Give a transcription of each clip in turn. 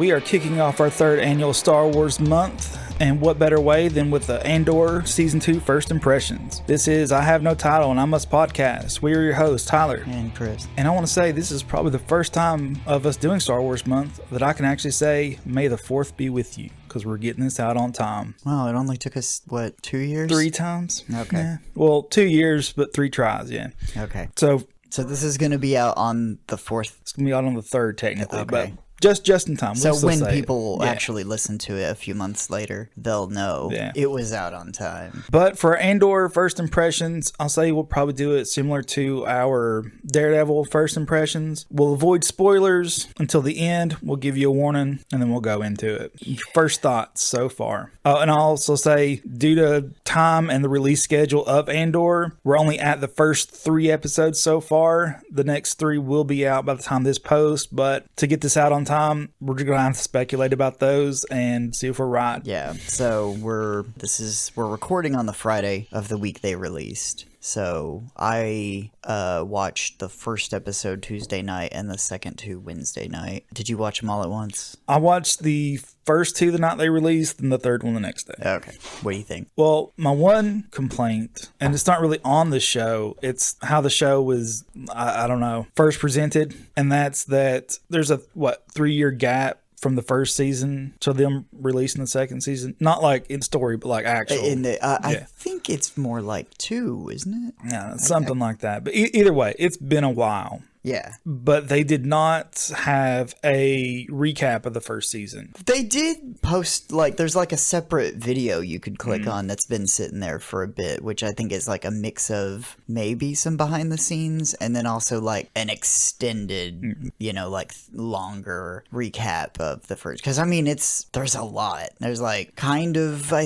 We are kicking off our third annual Star Wars month, and what better way than with the Andor Season 2 First Impressions. This is I Have No Title and I Must Podcast. We are your hosts, Tyler. And Chris. And I want to say this is probably the first time of us doing Star Wars month that I can actually say, may the 4th be with you, because we're getting this out on time. Wow, it only took us, 2 years? 3 times? Okay. Yeah. Well, 2 years, but 3 tries, yeah. Okay. So this is going to be out on the 4th? It's going to be out on the 3rd, technically, okay. but just in time. So when people actually listen to it a few months later, they'll know it was out on time. But for Andor First Impressions, I'll say we'll probably do it similar to our Daredevil First Impressions. We'll avoid spoilers until the end. We'll give you a warning, and then we'll go into it. First thoughts so far. And I'll also say, due to time and the release schedule of Andor, we're only at the first 3 episodes so far. The next 3 will be out by the time this posts, but to get this out on time, we're just gonna have to speculate about those and see if we're right. Yeah. So we're recording on the Friday of the week they released. So I watched the first episode Tuesday night and the second 2 Wednesday night. Did you watch them all at once? I watched the first 2 the night they released and the 3rd one the next day. Okay. What do you think? Well, my one complaint, and it's not really on the show, it's how the show was, I don't know, first presented. And that's that there's a, 3-year gap from the first season to them releasing the second season. Not like in story, but like actual. I think it's more like 2, isn't it? Yeah, something like that. But either way, it's been a while. Yeah. But they did not have a recap of the first season. They did post, there's a separate video you could click on that's been sitting there for a bit, which I think is a mix of maybe some behind the scenes and then also an extended, longer recap of the first. Because, there's a lot. There's I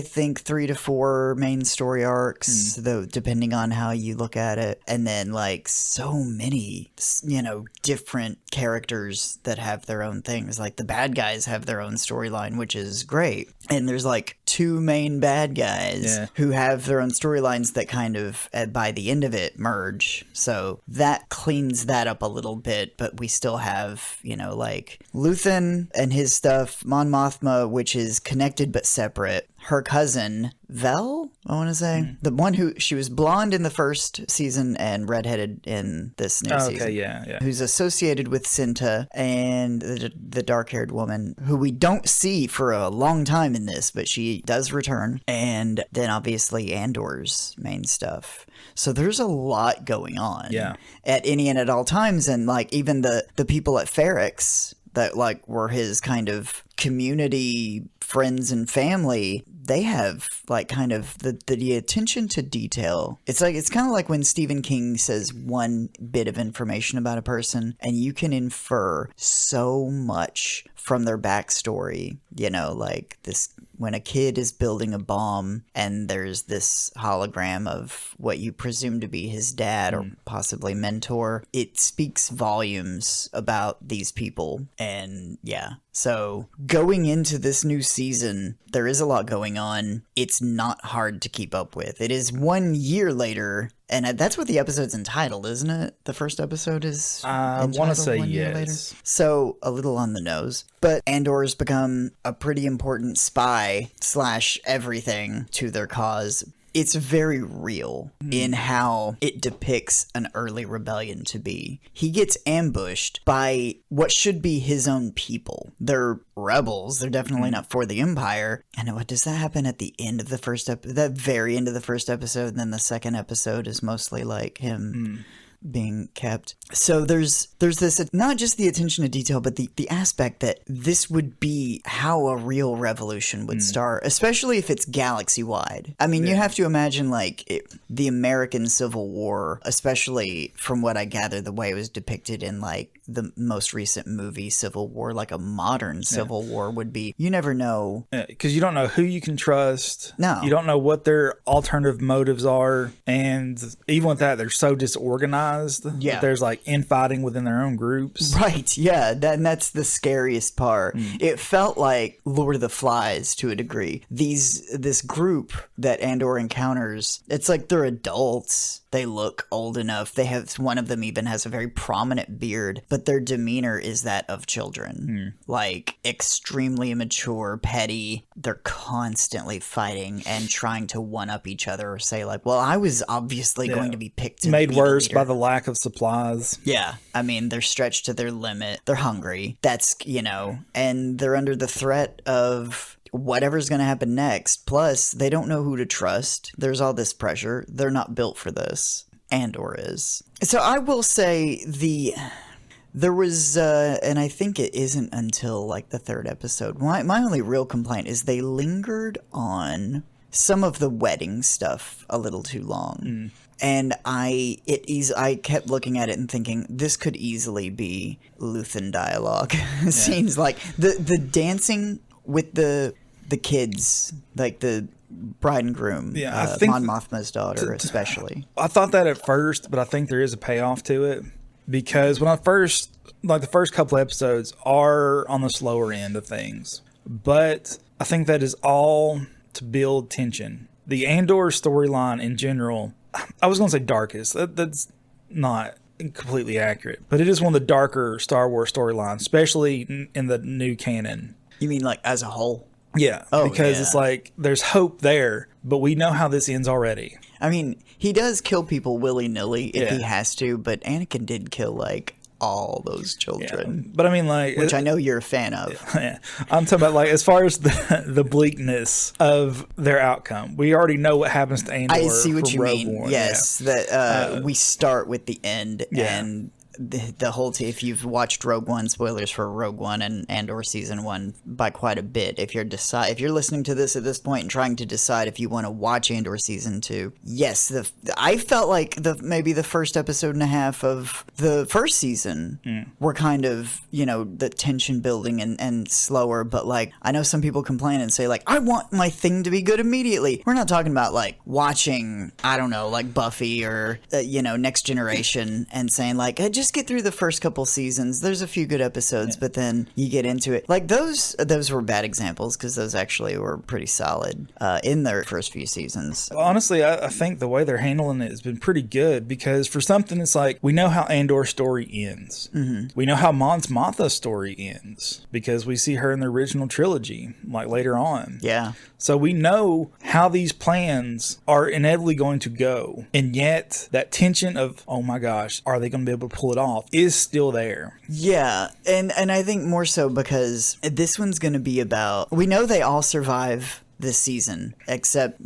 think 3 to 4 main story arcs, though, depending on how you look at it. And then, so many different characters that have their own things. The bad guys have their own storyline, which is great. And there's 2 main bad guys who have their own storylines that kind of, by the end of it, merge. So that cleans that up a little bit, but we still have, Luthen and his stuff, Mon Mothma, which is connected but separate. Her cousin, Vel, I want to say. The one who, she was blonde in the first season and redheaded in this new season. Okay, yeah. Who's associated with Cinta and the dark-haired woman, who we don't see for a long time in this, but she does return. And then obviously Andor's main stuff. So there's a lot going on at any and at all times. And even the people at Ferrix that were his kind of community friends and family, they have kind of the attention to detail. It's kind of like when Stephen King says one bit of information about a person and you can infer so much from their backstory, this, when a kid is building a bomb and there's this hologram of what you presume to be his dad or possibly mentor, it speaks volumes about these people. And so going into this new season, there is a lot going on. It's not hard to keep up with. It is 1 year later, and that's what the episode's entitled, isn't it? The first episode is I want to say 1 year yes. later. So a little on the nose. But Andor's become a pretty important spy / everything to their cause. It's very real in how it depicts an early rebellion to be. He gets ambushed by what should be his own people. They're rebels. They're definitely not for the Empire. And what does that happen at the end of the first episode? That very end of the first episode, and then the second episode is mostly him being kept. So there's this, not just the attention to detail, but the aspect that this would be how a real revolution would start, especially if it's galaxy-wide. You have to imagine, the American Civil War, especially from what I gather, the way it was depicted in, the most recent movie, Civil War, a modern Civil War would be. You never know. Because you don't know who you can trust. No. You don't know what their alternative motives are. And even with that, they're so disorganized. Yeah. There's infighting within their own groups. Right, yeah. And that's the scariest part. It felt like Lord of the Flies to a degree. This group that Andor encounters, it's they're adults. They look old enough. They have, one of them even has a very prominent beard, but their demeanor is that of children. Like, extremely immature, petty. They're constantly fighting and trying to one-up each other or say, like, well, I was obviously going to be picked to made be the worse leader. by the lack of supplies. Yeah, I mean, they're stretched to their limit. They're hungry. That's, and they're under the threat of whatever's going to happen next. Plus, they don't know who to trust. There's all this pressure. They're not built for this. Andor is. So I will say there was, and I think it isn't until like the third episode. My only real complaint is they lingered on some of the wedding stuff a little too long. And I kept looking at it and thinking, this could easily be Luthen dialogue. Scenes like the dancing with the kids, like the bride and groom, I think Mon Mothma's daughter especially. I thought that at first, but I think there is a payoff to it. Because when the first couple episodes are on the slower end of things. But I think that is all to build tension. The Andor storyline in general, I was going to say darkest. That's not completely accurate. But it is one of the darker Star Wars storylines, especially in the new canon. You mean like as a whole? Yeah, because it's like there's hope there, but we know how this ends already. I mean, he does kill people willy-nilly if he has to, but Anakin did kill, like, all those children. But I mean, like... Which I know you're a fan of. Yeah. I'm talking about, like, as far as the bleakness of their outcome. We already know what happens to Andor. I see what you Rogue mean. One. Yes, that we start with the end, and the whole if you've watched Rogue One, spoilers for Rogue One and Andor season 1 by quite a bit. If you're listening to this at this point and trying to decide if you want to watch Andor season 2, yes, I felt like maybe the first episode and a half of the first season were kind of, the tension building and slower, but like I know some people complain and say like, I want my thing to be good immediately. We're not talking about like watching, I don't know, like Buffy or Next Generation and saying like, just get through the first couple seasons. There's a few good episodes, but then you get into it. Like those were bad examples because those actually were pretty solid in their first few seasons. Honestly, I think the way they're handling it has been pretty good because for something, it's like we know how Andor's story ends. We know how Mon Mothma's story ends because we see her in the original trilogy, like later on. Yeah. So we know how these plans are inevitably going to go. And yet that tension of, oh my gosh, are they going to be able to pull it off is still there. Yeah. And I think more so because this one's going to be about, we know they all survive this season, except,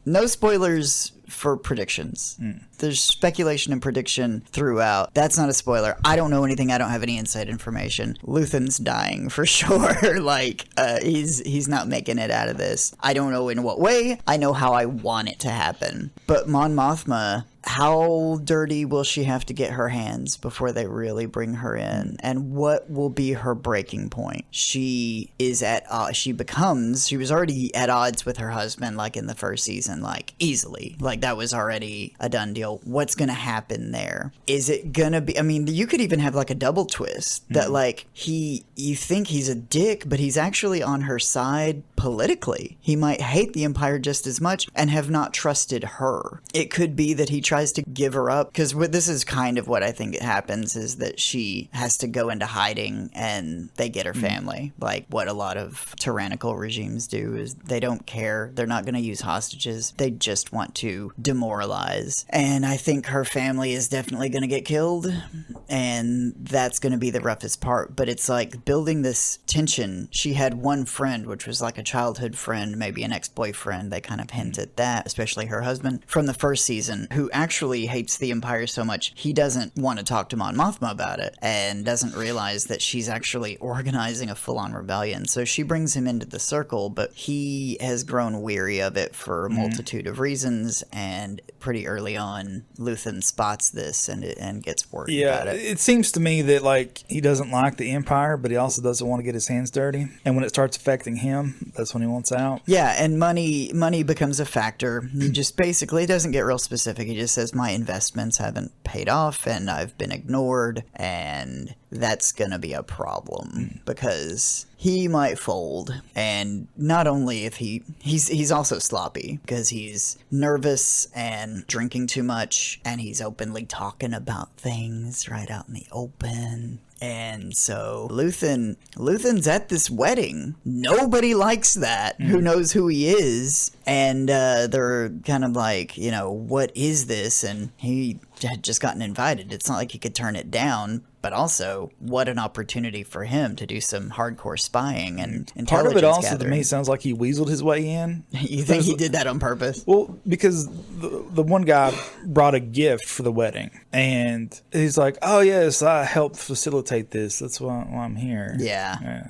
no spoilers for predictions. There's speculation and prediction throughout. That's not a spoiler. I don't know anything. I don't have any inside information. Luthen's dying for sure. Like, he's not making it out of this. I don't know in what way. I know how I want it to happen. But Mon Mothma, how dirty will she have to get her hands before they really bring her in? And what will be her breaking point? She was already at odds with her husband, like in the first season, like easily. Like that was already a done deal. What's going to happen there? Is it going to be, I mean, you could even have like a double twist that like you think he's a dick, but he's actually on her side politically. He might hate the Empire just as much and have not trusted her. It could be that he tries to give her up because this is kind of what I think it happens is that she has to go into hiding and they get her family. Like what a lot of tyrannical regimes do is they don't care. They're not going to use hostages. They just want to demoralize. And I think her family is definitely going to get killed and that's going to be the roughest part. But it's like building this tension. She had one friend, which was like a childhood friend, maybe an ex-boyfriend. They kind of hint at that, especially her husband from the first season, who actually hates the Empire so much he doesn't want to talk to Mon Mothma about it and doesn't realize that she's actually organizing a full-on rebellion. So she brings him into the circle, but he has grown weary of it for a multitude of reasons, and pretty early on Luthen spots this and gets worried about it. It seems to me that like he doesn't like the Empire, but he also doesn't want to get his hands dirty, and when it starts affecting him, that's when he wants out. Yeah, and money becomes a factor. He just basically doesn't get real specific. He just says my investments haven't paid off and I've been ignored, and that's gonna be a problem because he might fold. And not only if he's also sloppy because he's nervous and drinking too much, and he's openly talking about things right out in the open. And so Luthen's at this wedding. Nobody likes that. Who knows who he is? And they're kind of like, what is this? And he had just gotten invited. It's not like he could turn it down. But also, what an opportunity for him to do some hardcore spying and intelligence Part of it also gathering. to me sounds like he weaseled his way in. You think he did that on purpose? Well, because the one guy brought a gift for the wedding, and he's like, "Oh yes, I helped facilitate this. That's why I'm here." Yeah.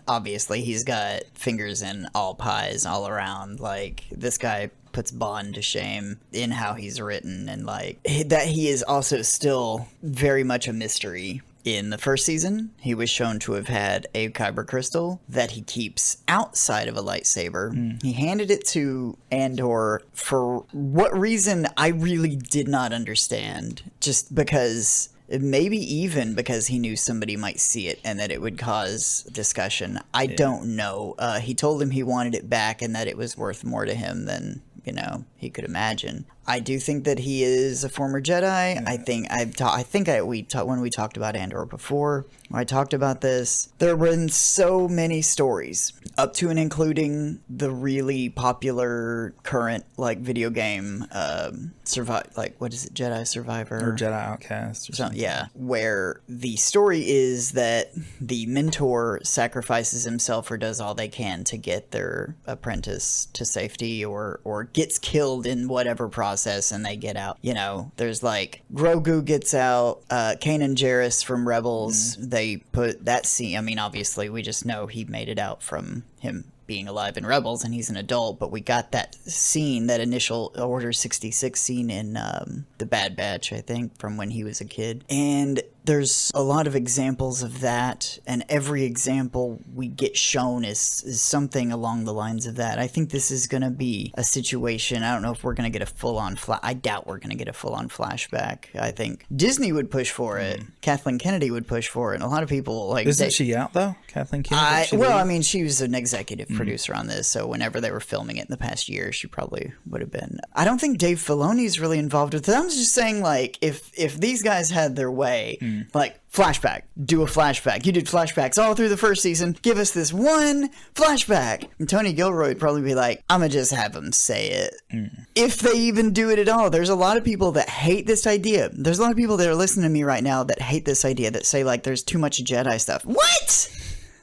Obviously he's got fingers in all pies all around. Like, this guy puts Bond to shame in how he's written, and like that he is also still very much a mystery. In the first season, he was shown to have had a kyber crystal that he keeps outside of a lightsaber. He handed it to Andor for what reason I really did not understand. Just because... Maybe even because he knew somebody might see it and that it would cause discussion. I don't know. He told him he wanted it back and that it was worth more to him than, he could imagine. I do think that he is a former Jedi. Yeah. When we talked about Andor before, when I talked about this, there have been so many stories, up to and including the really popular current video game what is it, Jedi Survivor or Jedi Outcast or something. Yeah, where the story is that the mentor sacrifices himself or does all they can to get their apprentice to safety, or gets killed in whatever process, and they get out. There's Grogu gets out, Kanan Jarrus from Rebels. They put that scene. Obviously we just know he made it out from him being alive in Rebels, and he's an adult, but we got that scene, that initial Order 66 scene in The Bad Batch, I think, from when he was a kid. And there's a lot of examples of that, and every example we get shown is something along the lines of that. I think this is going to be a situation. I don't know if we're going to get a full-on I doubt we're going to get a full-on flashback. I think Disney would push for it. Kathleen Kennedy would push for it, and a lot of people Isn't she out though, Kathleen Kennedy? She was an executive producer on this, so whenever they were filming it in the past year, she probably would have been. I don't think Dave Filoni's really involved with it. I'm just saying, if these guys had their way, flashback, do a flashback. You did flashbacks all through the first season. Give us this one flashback. And Tony Gilroy would probably be like, I'm going to just have them say it. If they even do it at all. There's a lot of people that hate this idea. There's a lot of people that are listening to me right now that hate this idea, that say, there's too much Jedi stuff. What?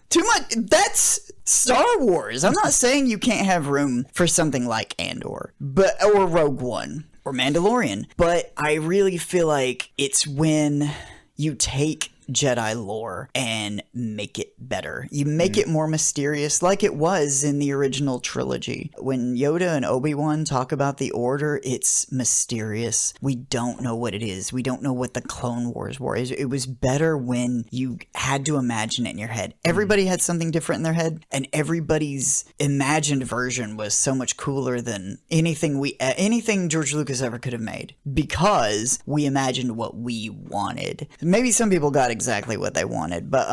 Too much? That's Star Wars. I'm not saying you can't have room for something like Andor, or Rogue One, or Mandalorian. But I really feel like it's when you take Jedi lore and make it better. You make it more mysterious, like it was in the original trilogy. When Yoda and Obi-Wan talk about the Order, it's mysterious. We don't know what it is. We don't know what the Clone Wars were. It was better when you had to imagine it in your head. Everybody had something different in their head, and everybody's imagined version was so much cooler than anything George Lucas ever could have made, because we imagined what we wanted. Maybe some people got exactly what they wanted, but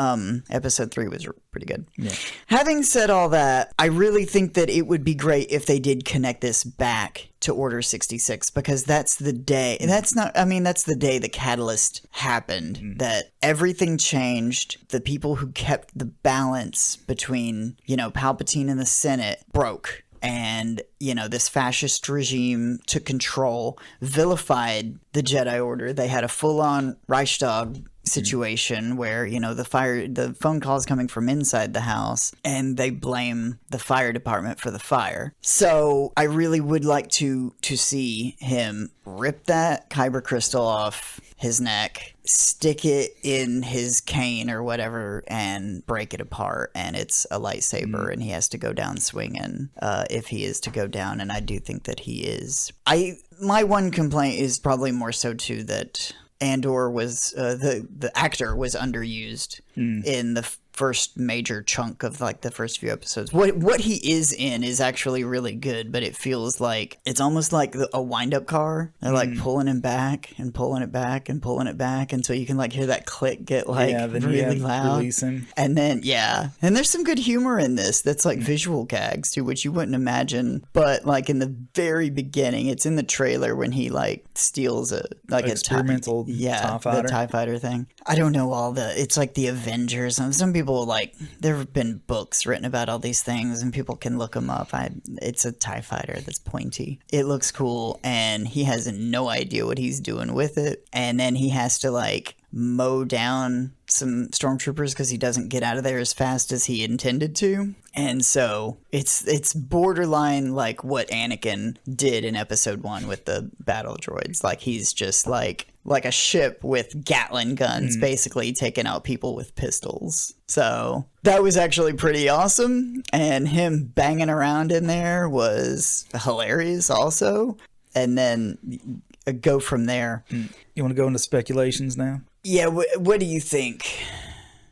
episode 3 was pretty good. Yeah. Having said all that, I really think that it would be great if they did connect this back to Order 66, because that's the day. That's the day the catalyst happened, that everything changed. The people who kept the balance between, Palpatine and the Senate broke. And, this fascist regime took control, vilified the Jedi Order. They had a full-on Reichstag situation where, the phone calls coming from inside the house, and they blame the fire department for the fire. So I really would like to see him rip that kyber crystal off his neck, stick it in his cane or whatever, and break it apart, and it's a lightsaber, and he has to go down swinging if he is to go down, and I do think that he is. My one complaint is probably more so too that Andor was the actor was underused in the first major chunk of like the first few episodes. What he is in is actually really good, but it feels like it's almost like a wind-up car. They're like pulling him back and pulling it back and pulling it back until you can like hear that click get like really loud. Releasing. And then and there's some good humor in this that's like visual gags too, which you wouldn't imagine. But like in the very beginning, it's in the trailer when he like steals a experimental TIE fighter. The TIE fighter thing. I don't know it's like the Avengers. And some people like, there have been books written about all these things and people can look them up. It's a TIE fighter that's pointy. It looks cool and he has no idea what he's doing with it. And then he has to like mow down some stormtroopers because he doesn't get out of there as fast as he intended to. And so it's borderline like what Anakin did in episode 1 with the battle droids. Like he's just like a ship with Gatling guns basically taking out people with pistols. So that was actually pretty awesome. And him banging around in there was hilarious also. And then go from there. You want to go into speculations now? Yeah, what do you think?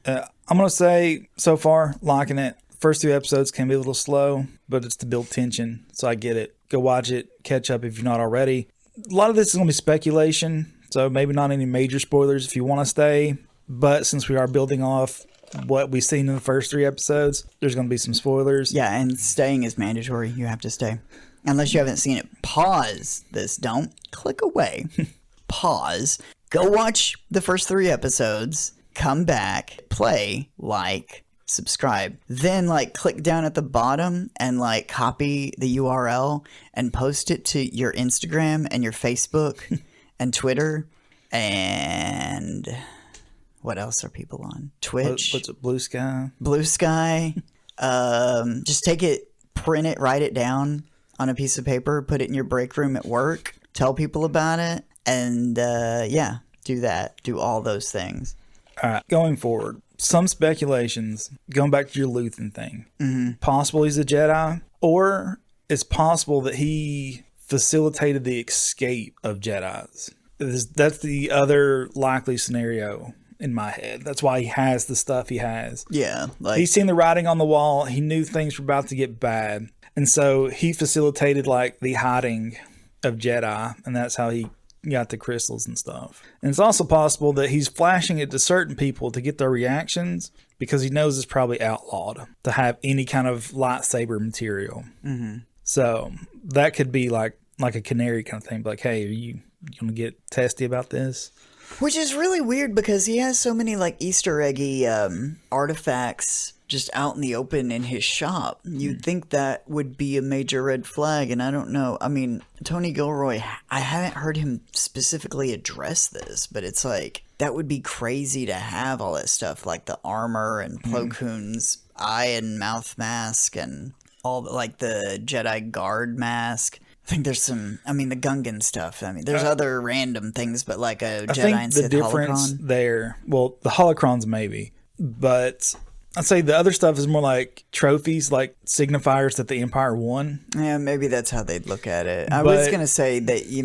I'm going to say, so far, liking it. First 2 episodes can be a little slow, but it's to build tension, so I get it. Go watch it, catch up if you're not already. A lot of this is going to be speculation, so maybe not any major spoilers if you want to stay, but since we are building off what we've seen in the first 3 episodes, there's going to be some spoilers. Yeah, and staying is mandatory. You have to stay. Unless you haven't seen it, pause this. Don't click away. Pause. Go watch the first 3 episodes. Come back. Play. Like. Subscribe. Then like click down at the bottom and like copy the URL and post it to your Instagram and your Facebook and Twitter. And what else are people on? Twitch. What's it? Blue Sky. Blue Sky. Just take it, print it, write it down on a piece of paper, put it in your break room at work, tell people about it, and do that. Do all those things. All right, going forward, some speculations, going back to your Luthen thing. Possible he's a Jedi, or it's possible that he facilitated the escape of Jedis. That's the other likely scenario in my head. That's why he has the stuff he has. Yeah. Like, he's seen the writing on the wall. He knew things were about to get bad. And so he facilitated like the hiding of Jedi, and that's how he got the crystals and stuff. And it's also possible that he's flashing it to certain people to get their reactions because he knows it's probably outlawed to have any kind of lightsaber material. So that could be like a canary kind of thing. Like, hey, are you going to get testy about this? Which is really weird because he has so many like Easter eggy artifacts just out in the open in his shop. You'd think that would be a major red flag, and I don't know. I mean, Tony Gilroy, I haven't heard him specifically address this, but it's like, that would be crazy to have all that stuff, like the armor and Plo Koon's eye and mouth mask and all the, like the Jedi guard mask. I think there's some, I mean, the Gungan stuff. I mean, there's other random things, but like a Jedi and Sith holocron. I think the difference there, well, the holocrons maybe, but I'd say the other stuff is more like trophies, like signifiers that the Empire won. Yeah, maybe that's how they'd look at it. I was going to say that he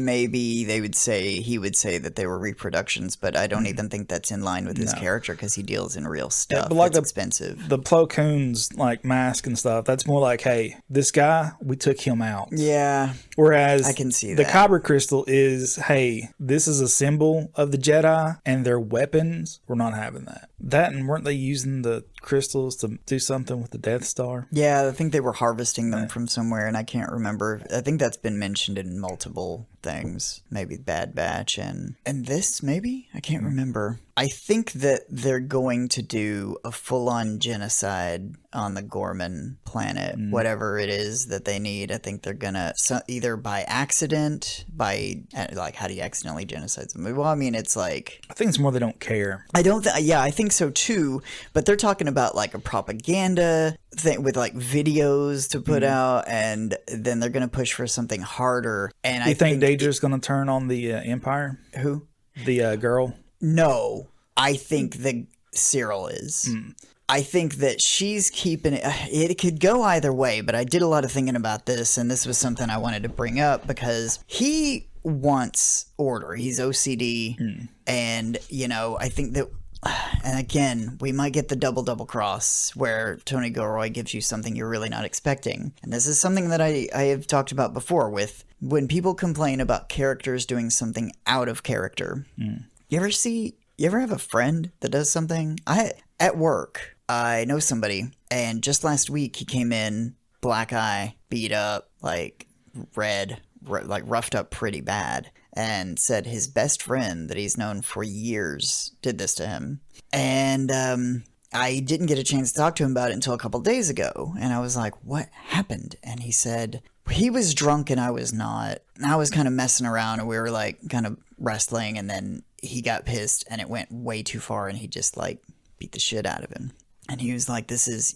would say that they were reproductions, but I don't even think that's in line with his character because he deals in real stuff. But like that's expensive. The Plo Koon's like mask and stuff, that's more like, hey, this guy, we took him out. Yeah. Whereas I can see the Kyber crystal is, hey, this is a symbol of the Jedi and their weapons. We're not having that. That, and weren't they using the crystals to do something with the Death Star? Yeah, I think they were harvesting them from somewhere, and I can't remember. I think that's been mentioned in multiple things. Maybe Bad Batch and this, maybe? I can't remember. I think that they're going to do a full-on genocide on the Gorman planet, whatever it is that they need. I think they're gonna either by accident, like, how do you accidentally genocide somebody? Well, I mean, it's like, I think it's more they don't care. I think so too. But they're talking about like a propaganda thing with like videos to put out, and then they're gonna push for something harder. And I think Daedra's gonna turn on the Empire. Who? The girl. No, I think that Cyril is. I think that she's keeping it. It could go either way, but I did a lot of thinking about this, and this was something I wanted to bring up because he wants order. He's OCD, and, you know, I think that and again, we might get the double cross where Tony Gilroy gives you something you're really not expecting. And this is something that I have talked about before with when people complain about characters doing something out of character. You ever have a friend that does something? At work, I know somebody, and just last week he came in, black eye, beat up, like red, like roughed up pretty bad, and said his best friend that he's known for years did this to him. And I didn't get a chance to talk to him about it until a couple days ago. And I was like, what happened? And he said he was drunk and I was not. I was kind of messing around and we were like kind of wrestling, and then he got pissed and it went way too far and he just like beat the shit out of him. And he was like, this is,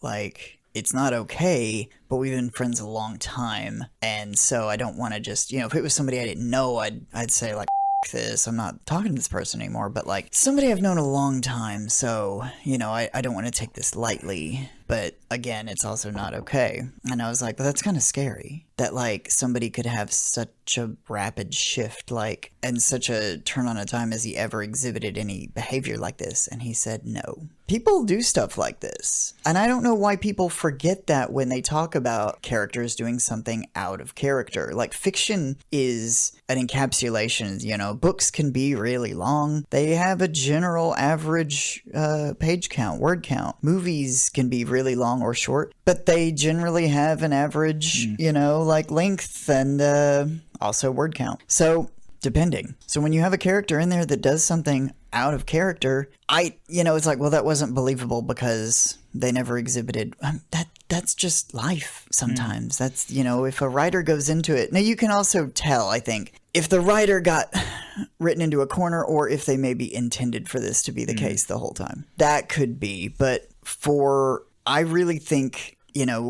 like, it's not okay, but we've been friends a long time. And so I don't want to just, if it was somebody I didn't know, I'd say like, F this, I'm not talking to this person anymore. But like somebody I've known a long time. So, I don't want to take this lightly. But again, it's also not okay. And I was like, well, that's kind of scary that like somebody could have such a rapid shift, like, and such a turn on a dime as he ever exhibited any behavior like this. And he said, no. People do stuff like this. And I don't know why people forget that when they talk about characters doing something out of character. Like fiction is an encapsulation, books can be really long. They have a general average page count, word count. Movies can be really long or short, but they generally have an average, like length and also word count. So depending. So when you have a character in there that does something out of character, it's like, well, that wasn't believable because they never exhibited that's just life sometimes. That's, if a writer goes into it. Now you can also tell, I think, if the writer got written into a corner or if they maybe intended for this to be the case the whole time. That could be. But I really think,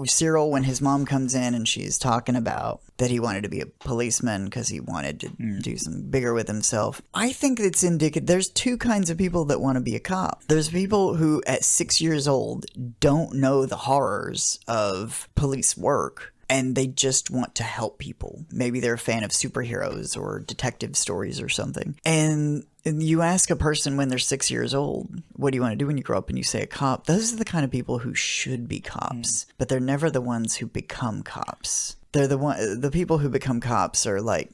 Cyril, when his mom comes in and she's talking about that he wanted to be a policeman because he wanted to do something bigger with himself. I think it's indicative. There's two kinds of people that want to be a cop. There's people who at 6 years old don't know the horrors of police work and they just want to help people. Maybe they're a fan of superheroes or detective stories or something. And you ask a person when they're 6 years old, what do you want to do when you grow up? And you say a cop. Those are the kind of people who should be cops, but they're never the ones who become cops. They're the people who become cops are like,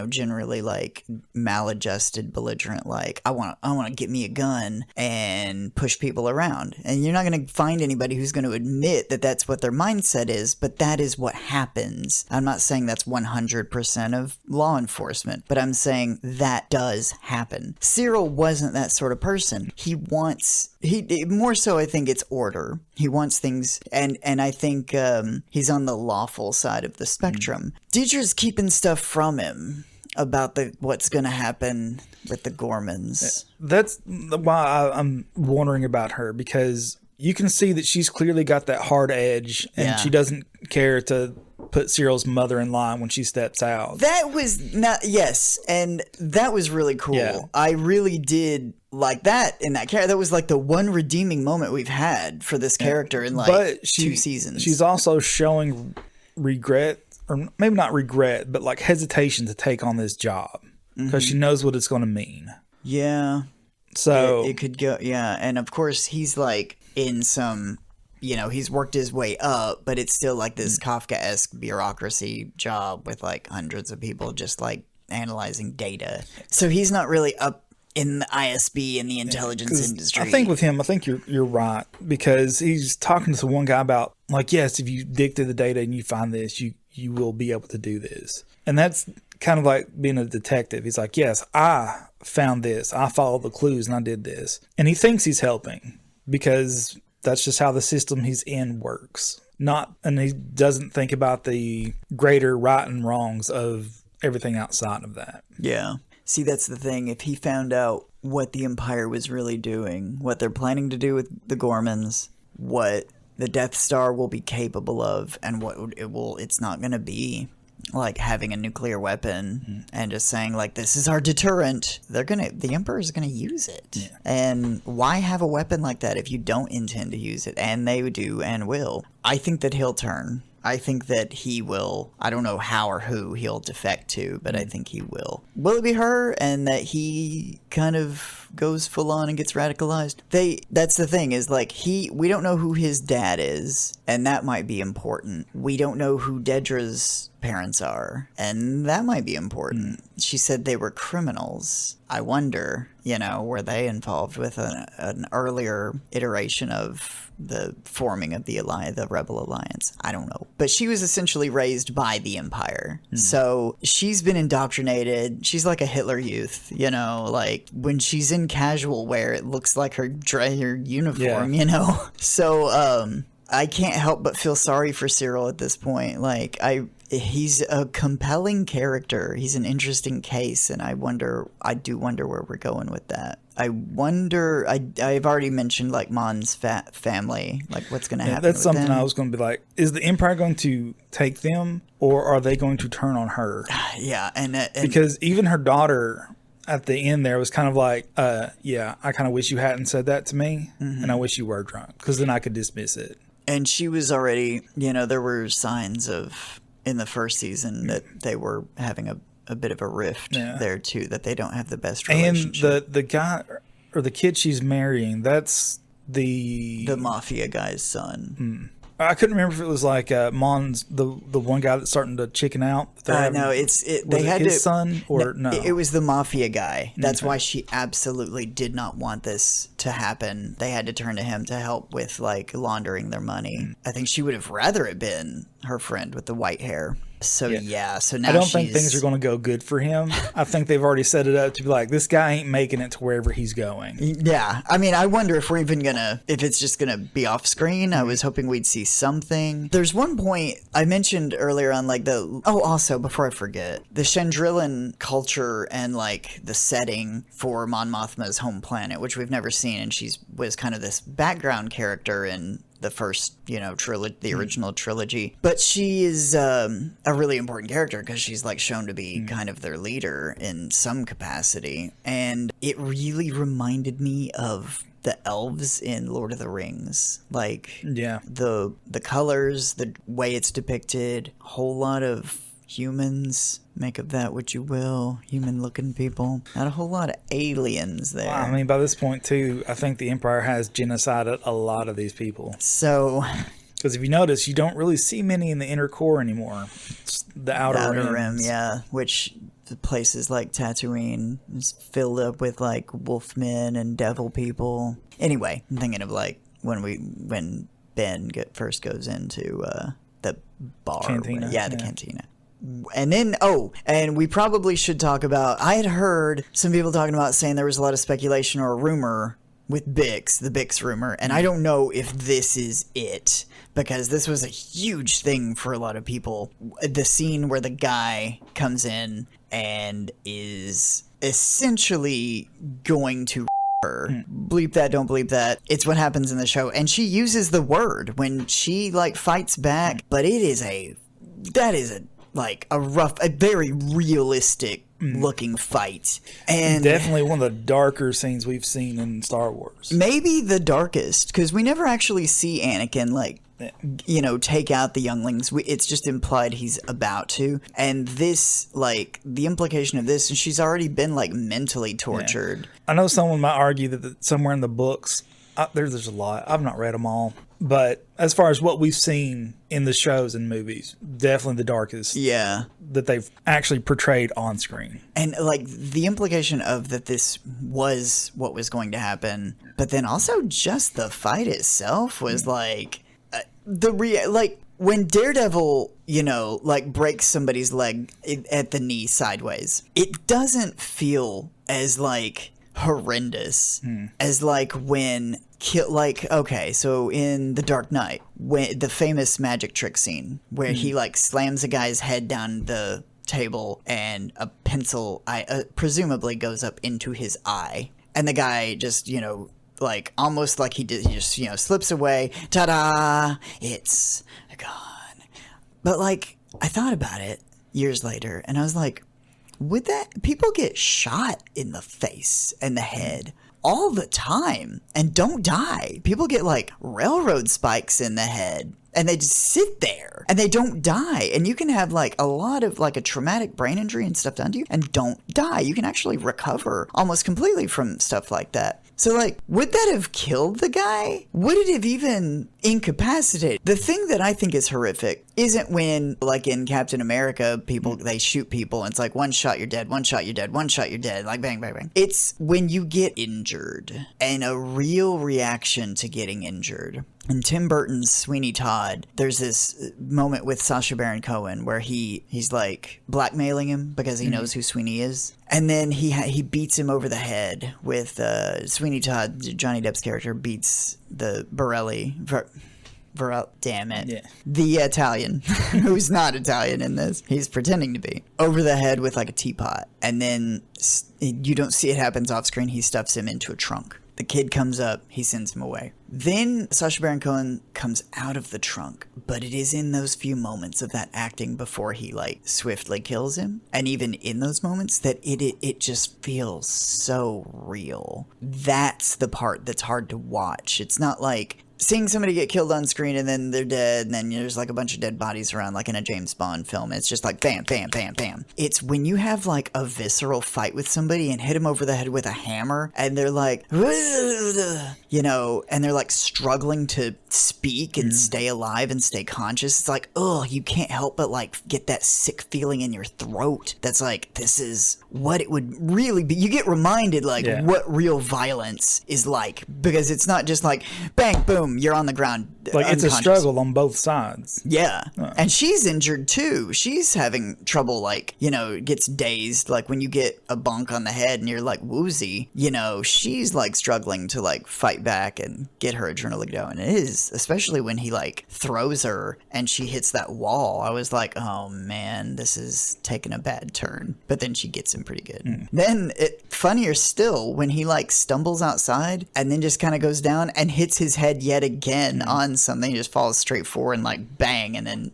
generally like maladjusted, belligerent, like I want to get me a gun and push people around. And you're not going to find anybody who's going to admit that that's what their mindset is, but that is what happens. I'm not saying that's 100% of law enforcement, but I'm saying that does happen. Cyril wasn't that sort of person. He more so, I think it's order. He wants things, and I think he's on the lawful side of the spectrum. Deidre's keeping stuff from him about what's going to happen with the Gormans. That's why I'm wondering about her, because you can see that she's clearly got that hard edge, and she doesn't care to put Cyril's mother in line when she steps out. That was not, yes, and that was really cool. Yeah. I really did like that in that character. That was like the one redeeming moment we've had for this character in like 2 seasons. She's also showing regret, or maybe not regret, but like hesitation to take on this job because she knows what it's going to mean. Yeah. So it could go, and of course he's like in some, he's worked his way up, but it's still like this Kafka-esque bureaucracy job with like hundreds of people just like analyzing data. So he's not really up in the ISB and the intelligence industry. I think with him, you're right, because he's talking to one guy about like, yes, if you dig through the data and you find this, you will be able to do this. And that's kind of like being a detective. He's like, yes, I found this. I followed the clues and I did this. And he thinks he's helping because that's just how the system he's in works. And he doesn't think about the greater right and wrongs of everything outside of that. Yeah. See, that's the thing. If he found out what the Empire was really doing, what they're planning to do with the Gormans, what the Death Star will be capable of, and what it's not going to be like having a nuclear weapon and just saying like, this is our deterrent. The Emperor's going to use it. Yeah. And why have a weapon like that if you don't intend to use it? And they do and will. I think that he'll turn. I think that he will, I don't know how or who he'll defect to, but I think he will. Will it be her? And that he kind of goes full on and gets radicalized? That's the thing, is like we don't know who his dad is, and that might be important. We don't know who Dedra's parents are, and that might be important. She said they were criminals. I wonder, were they involved with an earlier iteration of the forming of the Rebel Alliance? I don't know. But she was essentially raised by the Empire. So she's been indoctrinated. She's like a Hitler Youth, like when she's in casual wear, it looks like her uniform, So, I can't help but feel sorry for Cyril at this point. Like, he's a compelling character. He's an interesting case, and I do wonder where we're going with that. I wonder, I've already mentioned, like, Mon's family, like, what's going to happen that's with something them. I was going to be like, is the Empire going to take them, or are they going to turn on her? Yeah, and because even her daughter at the end there was kind of like, yeah, I kind of wish you hadn't said that to me, and I wish you were drunk, because then I could dismiss it. And she was already, there were signs of, in the first season, that they were having a bit of a rift there, too, that they don't have the best relationship. And the guy, or the kid she's marrying, that's the mafia guy's son. I couldn't remember if it was like Mon's the one guy that's starting to chicken out. No, they had his son, or no? It was the mafia guy. That's why she absolutely did not want this to happen. They had to turn to him to help with like laundering their money. I think she would have rather it been her friend with the white hair. So so now I don't think things are going to go good for him. I think they've already set it up to be like, this guy ain't making it to wherever he's going. Yeah, I mean, I wonder if we're even if it's just gonna be off screen. I was hoping we'd see something. There's one point I mentioned earlier on, like also before I forget, the Chandrilan culture and like the setting for Mon Mothma's home planet, which we've never seen, and was kind of this background character in the first, trilogy, the original trilogy. But she is a really important character because she's like shown to be kind of their leader in some capacity. And it really reminded me of the elves in Lord of the Rings. Like, the colors, the way it's depicted, a whole lot of humans. Make of that what you will. Human-looking people. Not a whole lot of aliens there. Well, I mean, by this point, too, I think the Empire has genocided a lot of these people. So, because if you notice, you don't really see many in the inner core anymore. It's the outer rim, yeah. Which the places like Tatooine is filled up with like wolfmen and devil people. Anyway, I'm thinking of like when Ben first goes into the bar. Cantina. The cantina. And then, and we probably should talk about, I had heard some people talking about saying there was a lot of speculation or a rumor with Bix, the Bix rumor, and I don't know if this is it, because this was a huge thing for a lot of people. The scene where the guy comes in and is essentially going to her. Bleep that, don't bleep that. It's what happens in the show. And she uses the word when she like fights back, but that is a very realistic looking fight. And definitely one of the darker scenes we've seen in Star Wars. Maybe the darkest, because we never actually see Anakin take out the younglings. It's just implied he's about to. And this, like, the implication of this, and she's already been like mentally tortured. Yeah. I know someone might argue that somewhere in the books, there's a lot. I've not read them all. But as far as what we've seen in the shows and movies, definitely the darkest. Yeah. That they've actually portrayed on screen. And like the implication of that this was what was going to happen, but then also just the fight itself was like when Daredevil, breaks somebody's leg at the knee sideways, it doesn't feel as like horrendous as like when so in The Dark Knight, when the famous magic trick scene where he like slams a guy's head down the table and a pencil presumably goes up into his eye, and the guy just like almost like he just slips away, ta-da, it's gone. But like I thought about it years later and I was like, would that people get shot in the face and the head all the time and don't die? People get like railroad spikes in the head and they just sit there and they don't die. And you can have like a lot of like a traumatic brain injury and stuff done to you and don't die. You can actually recover almost completely from stuff like that. So, like, would that have killed the guy? Would it have even incapacitated? The thing that I think is horrific isn't when, like in Captain America, they shoot people and it's like, one shot, you're dead, one shot, you're dead, one shot, you're dead, like bang, bang, bang. It's when you get injured and a real reaction to getting injured. In Tim Burton's Sweeney Todd, there's this moment with Sacha Baron Cohen where he's like blackmailing him because he knows who Sweeney is. And then he beats him over the head with Sweeney Todd. Johnny Depp's character beats the Borelli. Damn it. Yeah. The Italian, who's not Italian in this. He's pretending to be. Over the head with like a teapot. And then you don't see it happens off screen. He stuffs him into a trunk. The kid comes up, he sends him away. Then Sacha Baron Cohen comes out of the trunk, but it is in those few moments of that acting before he like swiftly kills him, and even in those moments that it just feels so real. That's the part that's hard to watch. It's not like seeing somebody get killed on screen and then they're dead and then there's like a bunch of dead bodies around like in a James Bond film. It's just like bam, bam, bam, bam. It's when you have like a visceral fight with somebody and hit them over the head with a hammer and they're like, you know, and they're like struggling to speak and stay alive and stay conscious. It's like, oh, you can't help but like get that sick feeling in your throat. That's like, this is what it would really be. You get reminded like what real violence is like, because it's not just like bang, boom, you're on the ground. Like it's a struggle on both sides. Yeah. And she's injured too. She's having trouble, like, you know, gets dazed. Like when you get a bonk on the head and you're like woozy, you know, she's like struggling to like fight back and get her adrenaline going. It is, especially when he like throws her and she hits that wall. I was like, oh man, this is taking a bad turn. But then she gets him pretty good. Then funnier still when he like stumbles outside and then just kind of goes down and hits his head yet again on something. He just falls straight forward and like bang, and then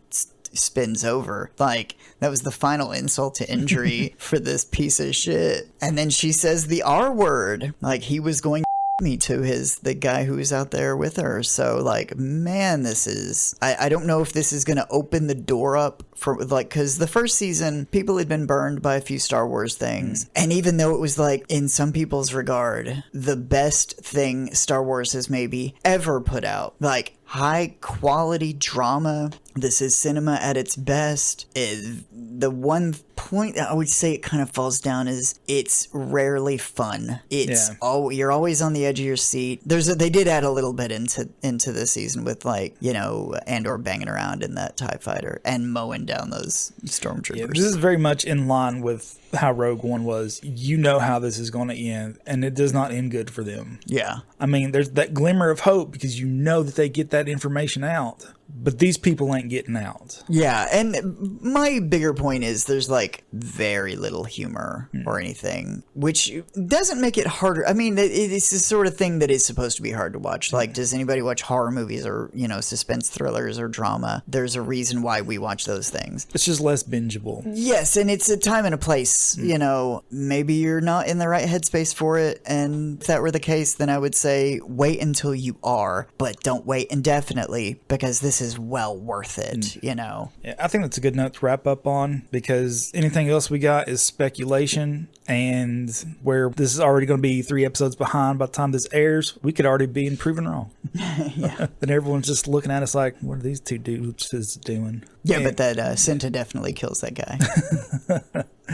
spins over. Like that was the final insult to injury for this piece of shit. And then she says the R word, like he was going me to the guy who was out there with her. So like, man, this is, I don't know if this is going to open the door up for like, because the first season people had been burned by a few Star Wars things, and even though it was like in some people's regard the best thing Star Wars has maybe ever put out, like high quality drama, this is cinema at its best, the one point that I would say it kind of falls down is it's rarely fun. It's you're always on the edge of your seat. They did add a little bit into this season with like, you know, Andor banging around in that TIE fighter and mowing down those stormtroopers. Yeah, this is very much in line with how Rogue One was. You know how this is going to end, and it does not end good for them. Yeah. I mean, there's that glimmer of hope because you know that they get that information out. But these people ain't getting out. Yeah, and my bigger point is there's like very little humor or anything, which doesn't make it harder. I mean, it's the sort of thing that is supposed to be hard to watch. Like, does anybody watch horror movies or, you know, suspense thrillers or drama? There's a reason why we watch those things. It's just less bingeable. Yes, and it's a time and a place. You know, maybe you're not in the right headspace for it, and if that were the case, then I would say wait until you are, but don't wait indefinitely, because this is well worth it, you know. Yeah, I think that's a good note to wrap up on, because anything else we got is speculation, and where this is already going to be 3 episodes behind by the time this airs, we could already be proven wrong. Yeah. Then everyone's just looking at us like, what are these two dudes doing? Yeah, but that Cinta definitely kills that guy.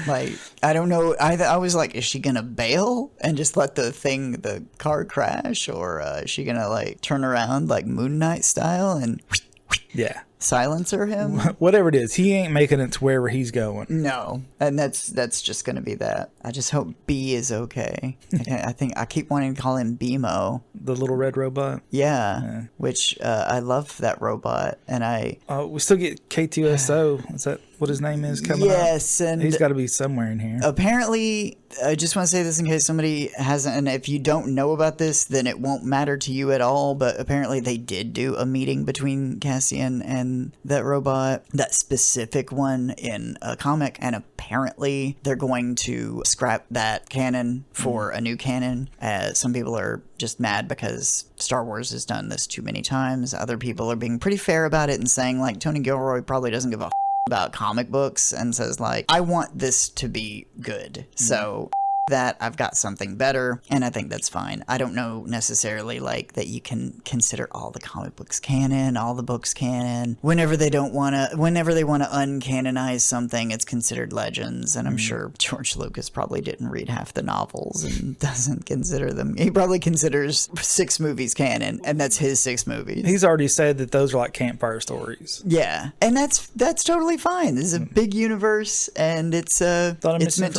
Like, I don't know. I was like, is she going to bail and just let the car crash? Or is she going to like turn around like Moon Knight style and silencer him? Whatever it is, he ain't making it to wherever he's going. No, and that's just going to be that. I just hope B is okay. I think I keep wanting to call him BMO. The little red robot? Yeah. Which I love that robot. And we still get K2SO. Is that what his name is coming up? Yes, and he's got to be somewhere in here. Apparently, I just want to say this in case somebody hasn't, and if you don't know about this, then it won't matter to you at all, but apparently they did do a meeting between Cassian and in that robot, that specific one in a comic, and apparently they're going to scrap that canon for a new canon. Some people are just mad because Star Wars has done this too many times. Other people are being pretty fair about it and saying, like, Tony Gilroy probably doesn't give a about comic books and says, like, I want this to be good. So that I've got something better, and I think that's fine. I don't know necessarily like that you can consider all the comic books canon, all the books canon. Whenever they want to uncanonize something, it's considered legends, and I'm sure George Lucas probably didn't read half the novels and doesn't consider them. He probably considers 6 movies canon, and that's his 6 movies. He's already said that those are like campfire stories. Yeah, and that's totally fine. This is a big universe, and it's meant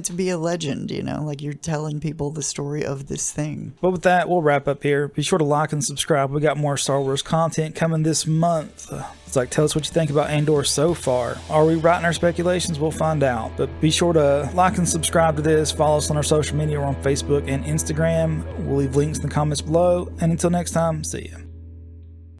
to be a legend, you know, like you're telling people the story of this thing. But with that, we'll wrap up here. Be sure to like and subscribe. We got more Star Wars content coming this month. It's like, tell us what you think about Andor so far. Are we right in our speculations? We'll find out. But be sure to like and subscribe to this. Follow us on our social media. We're on Facebook and Instagram. We'll leave links in the comments below. And until next time, see ya.